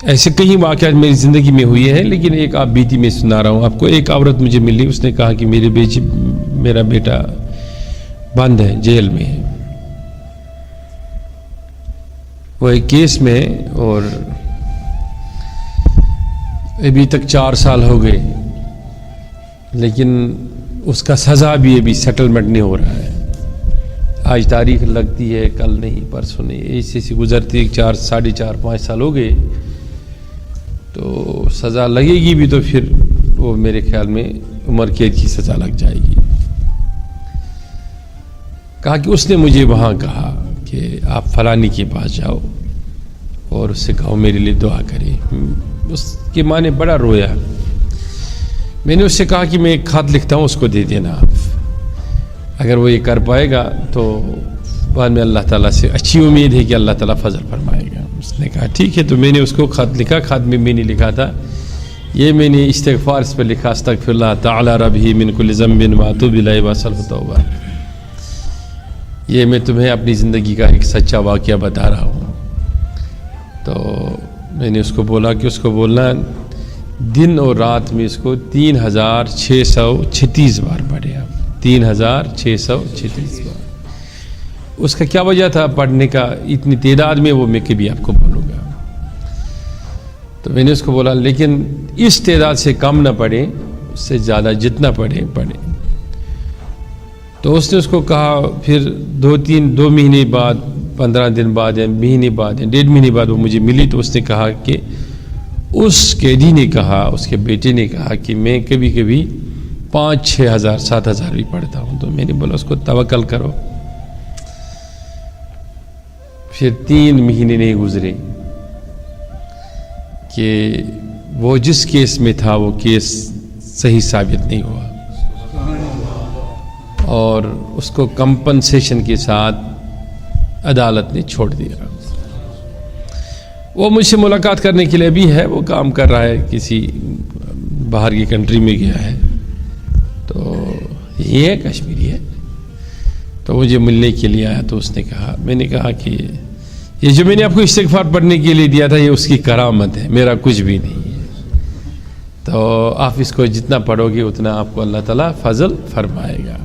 ایسے کئی واقعات میری زندگی میں ہوئے ہیں، لیکن ایک آپ بیتی میں سنا رہا ہوں آپ کو۔ ایک عورت مجھے ملی، اس نے کہا کہ میرا بیٹا بند ہے، جیل میں ہے، وہ ایک کیس میں، اور ابھی تک 4 سال ہو گئے، لیکن اس کا سزا بھی ابھی سیٹلمنٹ نہیں ہو رہا ہے۔ آج تاریخ لگتی ہے، کل نہیں، پرسوں نہیں، ایسے گزرتی 4.5 سال ہو گئے، تو سزا لگے گی بھی تو پھر وہ میرے خیال میں عمر قید کی سزا لگ جائے گی۔ کہا کہ اس نے مجھے وہاں کہا کہ آپ فلانی کے پاس جاؤ اور اس سے کہو میرے لیے دعا کرے۔ اس کی ماں نے بڑا رویا۔ میں نے اس سے کہا کہ میں ایک خط لکھتا ہوں، اس کو دے دینا آپ، اگر وہ یہ کر پائے گا تو بعد میں اللہ تعالیٰ سے اچھی امید ہے کہ اللہ تعالیٰ فضل فرمائے گا۔ اس نے کہا ٹھیک ہے، تو میں نے اس کو خط لکھا۔ خط میں نے لکھا تھا، یہ میں نے استغفار اس پر لکھا، استغفر اللہ تعالی ربی من کل ذنب واتوب الیہ واستغفر توبہ۔ یہ میں تمہیں اپنی زندگی کا ایک سچا واقعہ بتا رہا ہوں۔ تو میں نے اس کو بولا کہ اس کو بولنا دن اور رات میں اس کو 3636 بار پڑھے آپ، 3636 بار۔ اس کا کیا وجہ تھا پڑھنے کا اتنی تعداد میں، وہ میں کبھی آپ کو بولوں گا۔ تو میں نے اس کو بولا لیکن اس تعداد سے کم نہ پڑھیں، اس سے زیادہ جتنا پڑھیں۔ تو اس نے اس کو کہا، پھر 2 مہینے بعد، 15 دن بعد، یا مہینے بعد، یا 1.5 مہینے بعد وہ مجھے ملی، تو اس نے کہا کہ اس قیدی نے کہا، اس کے بیٹے نے کہا کہ میں کبھی کبھی 5-6 ہزار 7 ہزار بھی پڑھتا ہوں۔ تو میں نے بولا اس کو توکل کرو۔ پھر 3 مہینے نہیں گزرے کہ وہ جس کیس میں تھا وہ کیس صحیح ثابت نہیں ہوا، اور اس کو کمپنسیشن کے ساتھ عدالت نے چھوڑ دیا۔ وہ مجھ سے ملاقات کرنے کے لیے بھی ہے، وہ کام کر رہا ہے، کسی باہر کی کنٹری میں گیا ہے، تو یہ ہے کشمیری ہے، تو مجھے ملنے کے لیے آیا۔ تو اس نے کہا، میں نے کہا کہ یہ جو میں نے آپ کو استغفار پڑھنے کے لیے دیا تھا، یہ اس کی کرامت ہے، میرا کچھ بھی نہیں ہے، تو آپ اس کو جتنا پڑھو گے اتنا آپ کو اللہ تعالیٰ فضل فرمائے گا۔